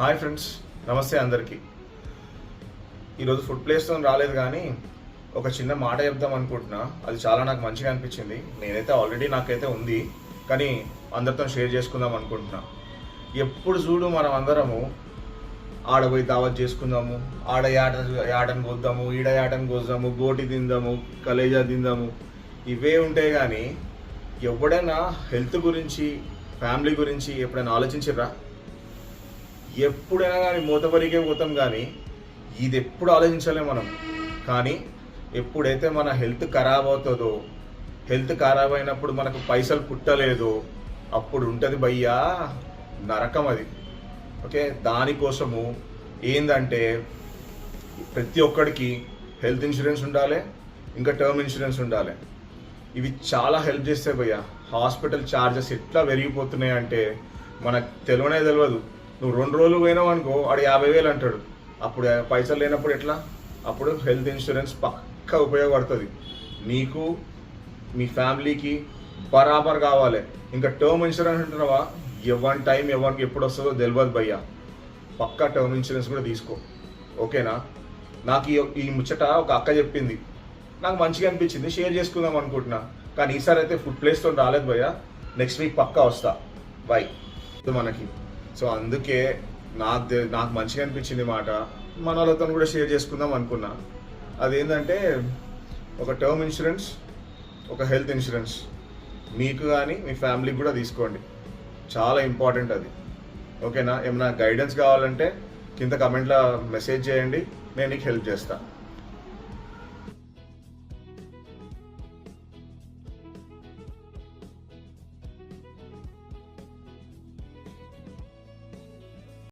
Hi friends, నమస్తే అందరికీ. ఈరోజు ఫుడ్ ప్లేస్తో రాలేదు కానీ ఒక చిన్న మాట చెప్దాం అనుకుంటున్నా. అది చాలా నాకు మంచిగా అనిపించింది. నేనైతే ఆల్రెడీ నాకైతే ఉంది, కానీ అందరితో షేర్ చేసుకుందాం అనుకుంటున్నా. ఎప్పుడు చూడు మనం అందరము ఆడపోయి దావత్ చేసుకుందాము, ఆడ యాటను కోద్దాము, ఈడ యాటను కోద్దాము, గోటి తిందాము, కలేజా తిందాము, ఇవే ఉంటాయి. కానీ ఎవడైనా హెల్త్ గురించి, ఫ్యామిలీ గురించి ఎప్పుడైనా ఆలోచించరా? ఎప్పుడైనా కానీ మూతపరికే పోతాం, కానీ ఇది ఎప్పుడు ఆలోచించలేం మనం. కానీ ఎప్పుడైతే మన హెల్త్ ఖరాబ్ అవుతుందో, హెల్త్ ఖరాబ్ అయినప్పుడు మనకు పైసలు పుట్టలేదో, అప్పుడు ఉంటుంది భయ్యా నరకం అది. ఓకే, దానికోసము ఏందంటే ప్రతి ఒక్కడికి హెల్త్ ఇన్సూరెన్స్ ఉండాలి, ఇంకా టర్మ్ ఇన్సూరెన్స్ ఉండాలి. ఇవి చాలా హెల్ప్ చేస్తాయి భయ్యా. హాస్పిటల్ ఛార్జెస్ ఎట్లా పెరిగిపోతున్నాయి అంటే మనకు తెలియదు. నువ్వు 2 రోజులు పోయినావు అనుకో, ఆడు 50,000 అంటాడు. అప్పుడు పైసలు లేనప్పుడు ఎట్లా? అప్పుడు హెల్త్ ఇన్సూరెన్స్ పక్కా ఉపయోగపడుతుంది నీకు, మీ ఫ్యామిలీకి బరాబర్ కావాలి. ఇంకా టర్మ్ ఇన్సూరెన్స్ అంటున్నావా, ఎవరి టైం ఎవరికి ఎప్పుడు వస్తుందో తెలియదు భయ్యా. పక్కా టర్మ్ ఇన్సూరెన్స్ కూడా తీసుకో, ఓకేనా? నాకు ఈ ముచ్చట ఒక అక్క చెప్పింది, నాకు మంచిగా అనిపించింది, షేర్ చేసుకుందాం అనుకుంటున్నా. కానీ ఈసారి అయితే ఫుడ్ ప్లేస్తో రాలేదు భయ్యా. నెక్స్ట్ వీక్ పక్కా వస్తా. బాయ్ మనకి. సో అందుకే నాకు మంచిగా అనిపించింది మాట, మన వాళ్ళతో కూడా షేర్ చేసుకుందాం అనుకున్నా. అదేంటంటే ఒక టర్మ్ ఇన్సూరెన్స్, ఒక హెల్త్ ఇన్సూరెన్స్ మీకు కానీ మీ ఫ్యామిలీకి కూడా తీసుకోండి. చాలా ఇంపార్టెంట్ అది, ఓకేనా? ఏమైనా గైడెన్స్ కావాలంటే కింద కమెంట్లో మెసేజ్ చేయండి, నేను నీకు హెల్ప్ చేస్తాను.